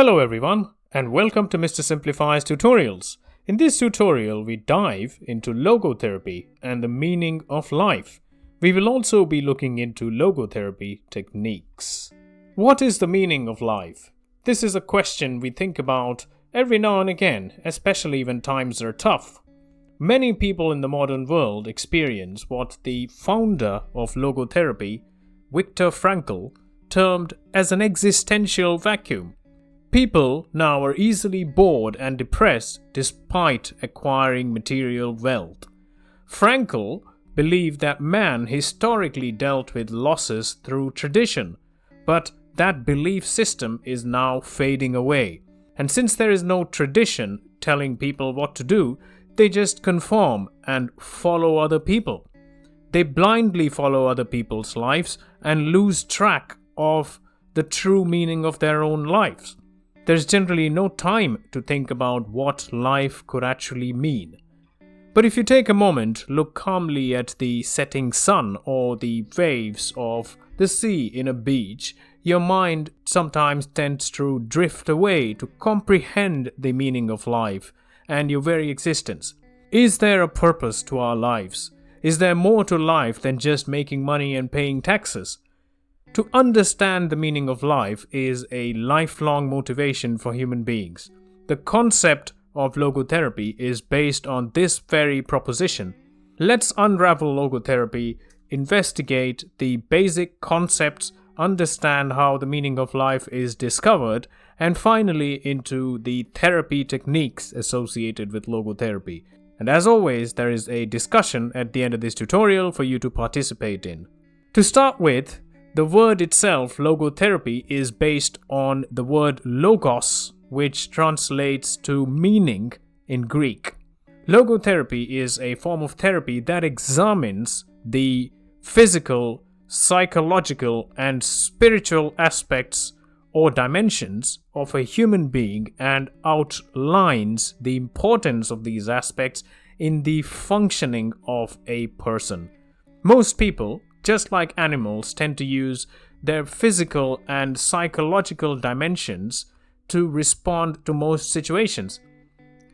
Hello everyone, and welcome to Mr. Simplified's tutorials. In this tutorial, we dive into logotherapy and the meaning of life. We will also be looking into logotherapy techniques. What is the meaning of life? This is a question we think about every now and again, especially when times are tough. Many people in the modern world experience what the founder of logotherapy, Viktor Frankl, termed as an existential vacuum. People now are easily bored and depressed despite acquiring material wealth. Frankl believed that man historically dealt with losses through tradition, but that belief system is now fading away. And since there is no tradition telling people what to do, they just conform and follow other people. They blindly follow other people's lives and lose track of the true meaning of their own lives. There's generally no time to think about what life could actually mean. But if you take a moment, look calmly at the setting sun or the waves of the sea in a beach, your mind sometimes tends to drift away to comprehend the meaning of life and your very existence. Is there a purpose to our lives? Is there more to life than just making money and paying taxes? To understand the meaning of life is a lifelong motivation for human beings. The concept of logotherapy is based on this very proposition. Let's unravel logotherapy, investigate the basic concepts, understand how the meaning of life is discovered, and finally into the therapy techniques associated with logotherapy. And as always, there is a discussion at the end of this tutorial for you to participate in. To start with, the word itself, logotherapy, is based on the word logos, which translates to meaning in Greek. Logotherapy is a form of therapy that examines the physical, psychological, and spiritual aspects or dimensions of a human being and outlines the importance of these aspects in the functioning of a person. Most people, just like animals, tend to use their physical and psychological dimensions to respond to most situations.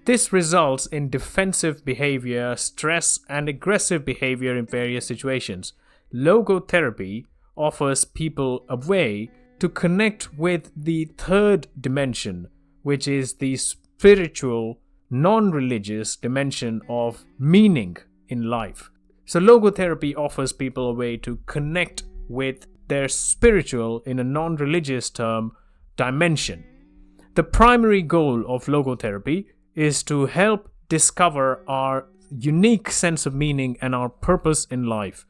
This results in defensive behavior, stress, and aggressive behavior in various situations. Logotherapy offers people a way to connect with the third dimension, which is the spiritual, non-religious dimension of meaning in life. So logotherapy offers people a way to connect with their spiritual, in a non-religious term, dimension. The primary goal of logotherapy is to help discover our unique sense of meaning and our purpose in life.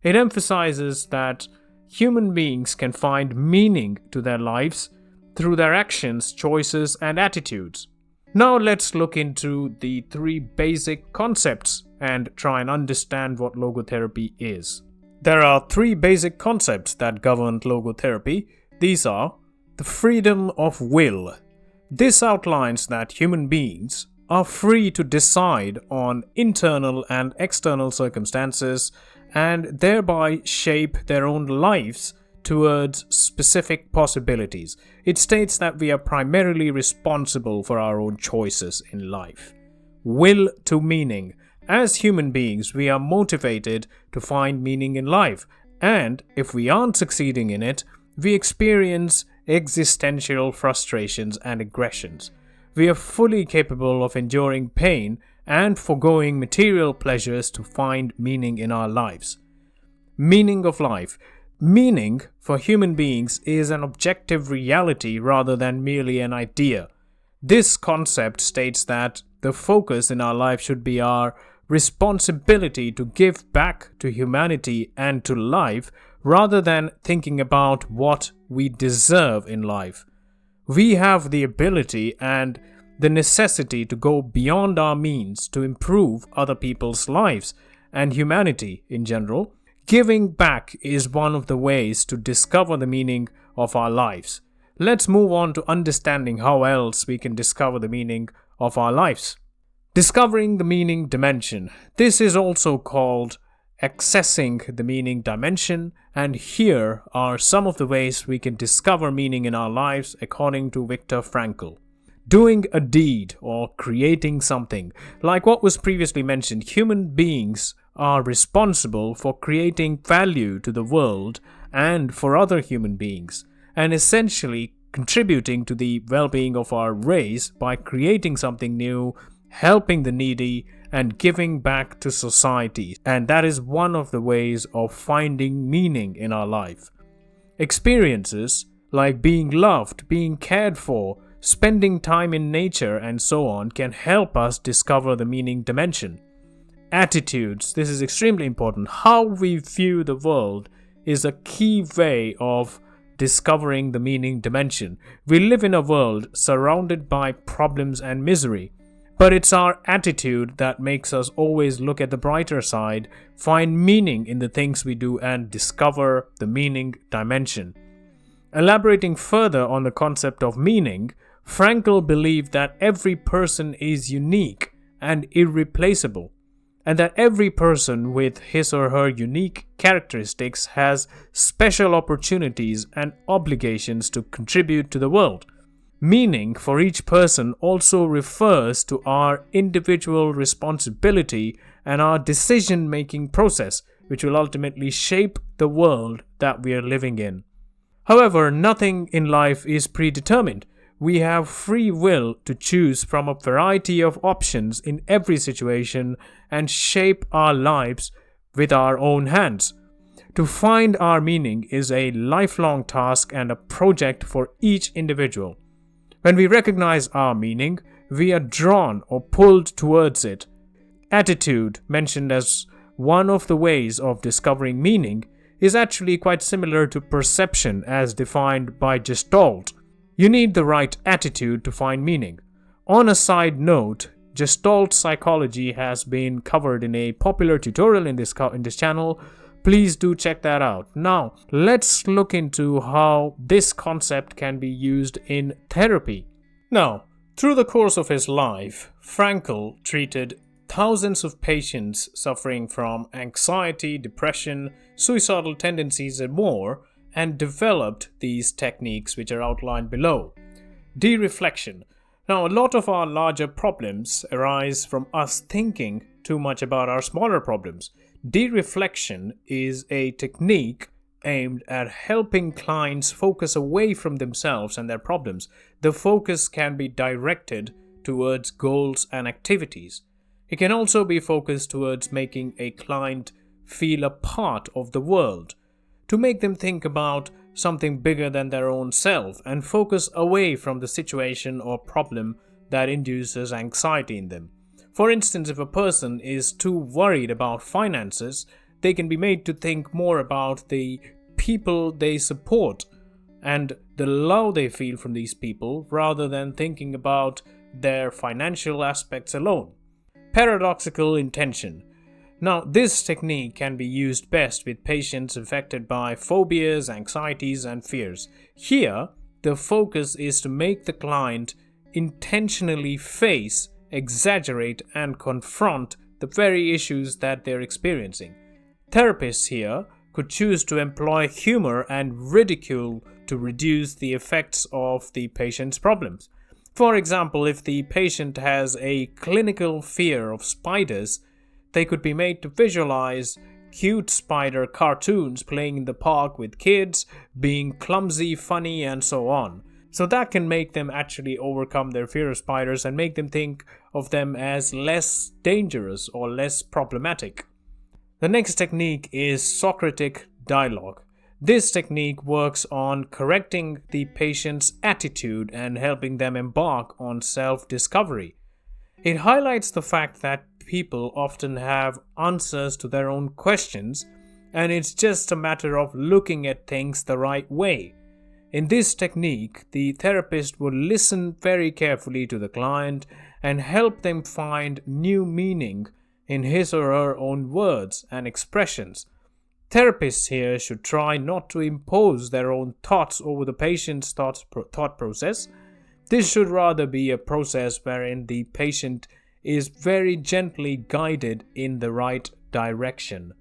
It emphasizes that human beings can find meaning to their lives through their actions, choices, and attitudes. Now let's look into the three basic concepts and try and understand what logotherapy is. There are three basic concepts that govern logotherapy. These are the freedom of will. This outlines that human beings are free to decide on internal and external circumstances and thereby shape their own lives towards specific possibilities. It states that we are primarily responsible for our own choices in life. Will to meaning. As human beings, we are motivated to find meaning in life, and if we aren't succeeding in it, we experience existential frustrations and aggressions. We are fully capable of enduring pain and foregoing material pleasures to find meaning in our lives. Meaning of life. Meaning for human beings is an objective reality rather than merely an idea. This concept states that the focus in our life should be our responsibility to give back to humanity and to life rather than thinking about what we deserve in life. We have the ability and the necessity to go beyond our means to improve other people's lives and humanity in general. Giving back is one of the ways to discover the meaning of our lives. Let's move on to understanding how else we can discover the meaning of our lives. Discovering the meaning dimension. This is also called accessing the meaning dimension, and here are some of the ways we can discover meaning in our lives according to Viktor Frankl. Doing a deed or creating something. Like what was previously mentioned, human beings are responsible for creating value to the world and for other human beings, and essentially contributing to the well-being of our race by creating something new, helping the needy, and giving back to society. And that is one of the ways of finding meaning in our life. Experiences like being loved, being cared for, spending time in nature, and so on can help us discover the meaning dimension. Attitudes, this is extremely important. How we view the world is a key way of discovering the meaning dimension. We live in a world surrounded by problems and misery, but it's our attitude that makes us always look at the brighter side, find meaning in the things we do, and discover the meaning dimension. Elaborating further on the concept of meaning, Frankl believed that every person is unique and irreplaceable, and that every person with his or her unique characteristics has special opportunities and obligations to contribute to the world. Meaning for each person also refers to our individual responsibility and our decision-making process, which will ultimately shape the world that we are living in. However, nothing in life is predetermined. We have free will to choose from a variety of options in every situation and shape our lives with our own hands. To find our meaning is a lifelong task and a project for each individual. When we recognize our meaning, we are drawn or pulled towards it. Attitude, mentioned as one of the ways of discovering meaning, is actually quite similar to perception as defined by Gestalt. You need the right attitude to find meaning. On a side note, Gestalt psychology has been covered in a popular tutorial in this channel. Please do check that out. Now, let's look into how this concept can be used in therapy. Now, through the course of his life, Frankl treated thousands of patients suffering from anxiety, depression, suicidal tendencies, and more, and developed these techniques which are outlined below. De-reflection. Now, a lot of our larger problems arise from us thinking too much about our smaller problems. De-reflection is a technique aimed at helping clients focus away from themselves and their problems. The focus can be directed towards goals and activities. It can also be focused towards making a client feel a part of the world, to make them think about something bigger than their own self and focus away from the situation or problem that induces anxiety in them. For instance, if a person is too worried about finances, they can be made to think more about the people they support and the love they feel from these people rather than thinking about their financial aspects alone. Paradoxical intention. Now, this technique can be used best with patients affected by phobias, anxieties, and fears. Here, the focus is to make the client intentionally face, exaggerate, and confront the very issues that they're experiencing. Therapists here could choose to employ humor and ridicule to reduce the effects of the patient's problems. For example, if the patient has a clinical fear of spiders, they could be made to visualize cute spider cartoons playing in the park with kids, being clumsy, funny, and so on. So that can make them actually overcome their fear of spiders and make them think of them as less dangerous or less problematic. The next technique is Socratic dialogue. This technique works on correcting the patient's attitude and helping them embark on self-discovery. It highlights the fact that people often have answers to their own questions, and it's just a matter of looking at things the right way. In this technique, the therapist will listen very carefully to the client and help them find new meaning in his or her own words and expressions. Therapists here should try not to impose their own thoughts over the patient's thought process. This should rather be a process wherein the patient is very gently guided in the right direction.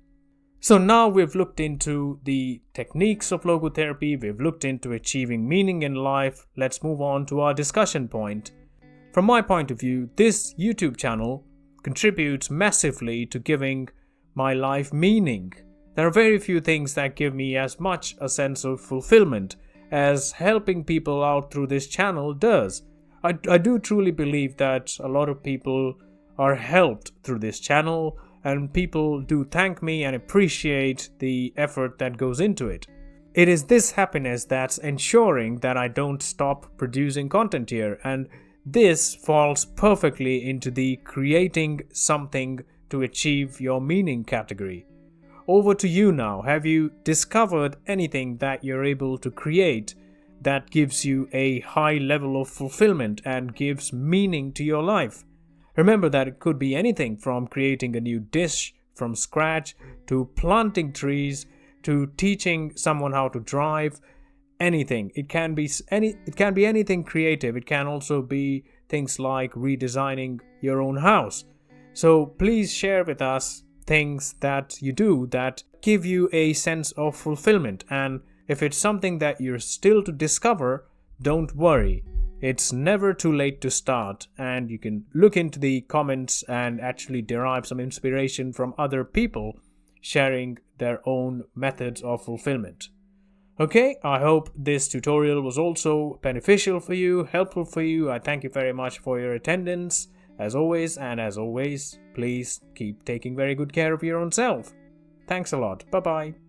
So now we've looked into the techniques of logotherapy, we've looked into achieving meaning in life. Let's move on to our discussion point. From my point of view, this YouTube channel contributes massively to giving my life meaning. There are very few things that give me as much a sense of fulfillment as helping people out through this channel does. I do truly believe that a lot of people are helped through this channel, and people do thank me and appreciate the effort that goes into it. It is this happiness that's ensuring that I don't stop producing content here, and this falls perfectly into the creating something to achieve your meaning category. Over to you now. Have you discovered anything that you're able to create that gives you a high level of fulfillment and gives meaning to your life? Remember that it could be anything from creating a new dish from scratch to planting trees to teaching someone how to drive. Anything. It can be anything creative. It can also be things like redesigning your own house. So please share with us things that you do that give you a sense of fulfillment. And if it's something that you're still to discover, don't worry. It's never too late to start, and you can look into the comments and actually derive some inspiration from other people sharing their own methods of fulfillment. Okay, I hope this tutorial was also beneficial for you, helpful for you. I thank you very much for your attendance, as always, and as always, please keep taking very good care of your own self. Thanks a lot. Bye-bye.